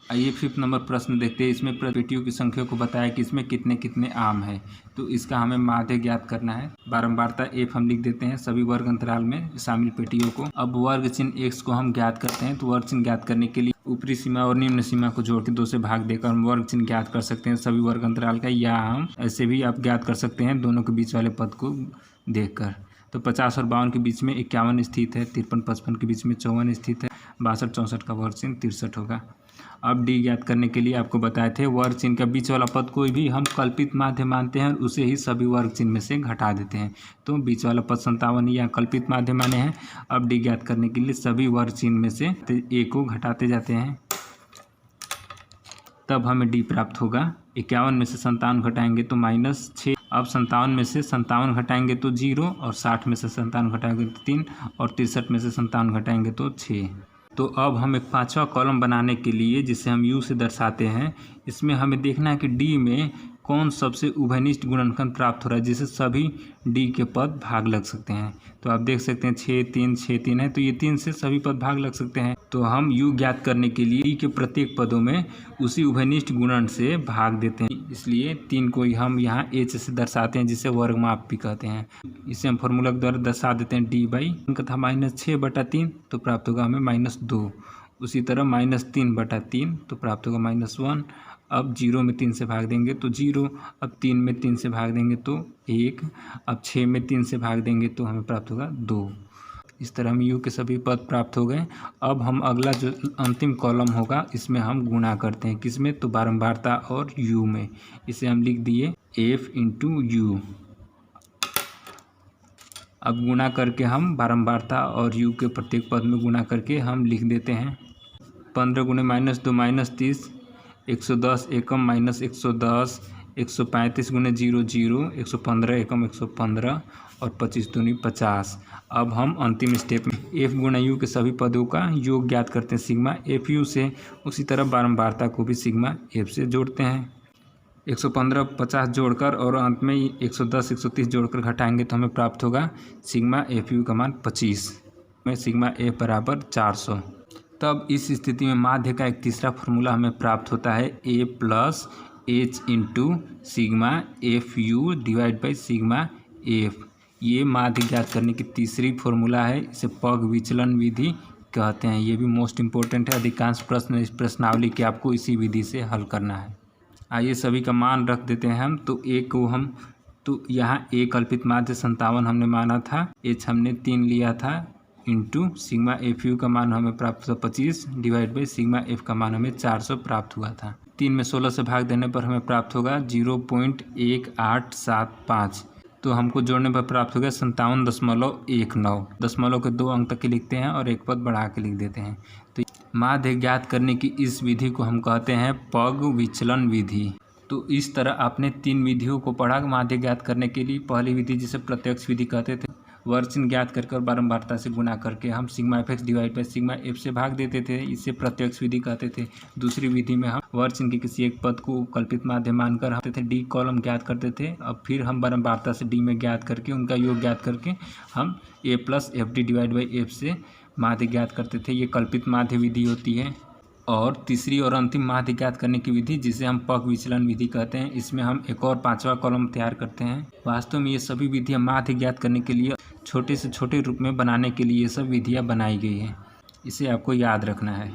आइए 5th number प्रश्न देखते हैं। इसमें पेटियों की संख्या को बताया कि इसमें कितने कितने आम है, तो इसका हमें माध्य ज्ञात करना है। बारंबारता f हम लिख देते हैं सभी वर्ग अंतराल में शामिल पेटियों को। अब वर्ग चिन्ह x को हम ज्ञात करते हैं, तो वर्ग चिन्ह ज्ञात करने के लिए ऊपरी सीमा और निम्न सीमा को जोड़ के 2 से भाग देकर हम वर्ग चिन्ह ज्ञात कर सकते हैं सभी वर्ग अंतराल का, या हम ऐसे भी आप ज्ञात कर सकते हैं दोनों के बीच वाले पद को देखकर। तो 50 और 52 के बीच में 51 स्थित है, 53-55 के बीच में 54 स्थित है, 62-64 का वर्ग चिन्ह 63 होगा। अब डी ज्ञात करने के लिए आपको बताए थे वर्ग चिन्ह का बीच वाला पद कोई भी हम कल्पित माध्य मानते हैं और उसे ही सभी वर्ग चिन्ह में से घटा देते हैं, तो बीच वाला पद 57 या कल्पित माध्य माने हैं। अब डी ज्ञात करने के लिए सभी वर्ग चिन्ह में से ए को घटाते जाते हैं, तब हमें डी प्राप्त होगा। 51 में से 57 घटाएंगे तो -6। अब 57 में से 57 घटाएंगे तो 0, और 60 में से 57 घटाएंगे तो 3, और 63 में से 57 घटाएंगे तो 6। तो अब हम एक 5वां कॉलम बनाने के लिए, जिसे हम U से दर्शाते हैं, इसमें हमें देखना है कि D में कौन सबसे उभयनिष्ठ गुणनखंड प्राप्त हो रहा है जिसे सभी D के पद भाग लग सकते हैं। तो आप देख सकते हैं 6 3 6 3 है, तो ये 3 से सभी पद भाग लग सकते हैं। तो हम U ज्ञात करने के लिए D के प्रत्येक पदों में उसी उभयनिष्ठ गुणन से भाग देते हैं, इसलिए 3 को हम यहाँ H से दर्शाते हैं जिसे वर्गमाप भी कहते हैं। इसे हम फॉर्मूला के द्वारा दर्शा देते हैं। D बाई इनका था -6/3, तो प्राप्त होगा हमें -2। उसी तरह -3/3 तो प्राप्त होगा -1। अब 0 में 3 से भाग देंगे तो 0, अब 3 में 3 से भाग देंगे तो 1, अब 6 में 3 से भाग देंगे तो हमें प्राप्त होगा 2। इस तरह हम U के सभी पद प्राप्त हो गए। अब हम अगला जो अंतिम कॉलम होगा इसमें हम गुणा करते हैं, किसमें, तो बारंबारता और U में। इसे हम लिख दिए F × U। अब गुणा करके हम बारंबारता और U के प्रत्येक पद में गुणा करके हम लिख देते हैं 15 × -2 -30, 110 एकम -110, 135 × 0 0, 115 एकम 115, और 25 दूनी 50। अब हम अंतिम स्टेप में F × U के सभी पदों का योग ज्ञात करते हैं सिग्मा FU से। उसी तरह बारंबारता को भी सिग्मा F से जोड़ते हैं। 115 50 जोड़कर और अंत में 110 130 जोड़कर घटाएंगे तो हमें प्राप्त होगा सिग्मा FU का मान 25 में सिग्मा F बराबर 400। तब इस स्थिति में माध्य का एक तीसरा फॉर्मूला हमें प्राप्त होता है A + H × sigma FU divide by sigma F। ये माध्य ज्ञात करने की तीसरी फॉर्मूला है, इसे पग विचलन विधि कहते हैं। ये भी मोस्ट इम्पोर्टेंट है, अधिकांश प्रश्न इस प्रश्नावली के आपको इसी विधि से हल करना है। आइए सभी का मान रख देते हैं हम। तो A को हम, तो यहाँ A कल्पित माध्य 57 हमने माना था, H हमने 3 लिया था, इंटू सिग्मा FU का मान हमें प्राप्त हुआ 25 डिवाइड बाई सिग्मा F का मान हमें 400 प्राप्त हुआ था। 3 में 16 से भाग देने पर हमें प्राप्त होगा 0.1875। तो हमको जोड़ने पर प्राप्त हो गया 57.19। दशमलव के 2 अंक तक के लिखते हैं और एक पद बढ़ा के लिख देते हैं। तो माध्य ज्ञात करने की इस विधि को हम कहते हैं पग विचलन विधि। तो इस तरह आपने 3 विधियों को पढ़ा माध्य ज्ञात करने के लिए। पहली विधि जिसे प्रत्यक्ष विधि कहते थे, वर्ग चिन्ह ज्ञात करके और बारंबारता से गुणा करके हम sigma FX divide by sigma F से भाग देते थे, इसे प्रत्यक्ष विधि कहते थे। दूसरी विधि में हम वर्ग चिन्ह के किसी एक पद को कल्पित माध्य मानकर हम D कॉलम ज्ञात करते थे। अब फिर हम बारंबारता से D में ज्ञात करके उनका योग ज्ञात करके हम A + FD divide by F से माध्य ज्ञात करते थे। ये कल्पित माध्य विधि होती है। और तीसरी और अंतिम माध्य ज्ञात करने की विधि जिसे हम पग विचलन विधि कहते हैं, इसमें हम एक और 5वां कॉलम तैयार करते हैं। वास्तव में ये सभी विधियाँ माध्य ज्ञात करने के लिए छोटे से छोटे रूप में बनाने के लिए ये सब विधियाँ बनाई गई हैं, इसे आपको याद रखना है।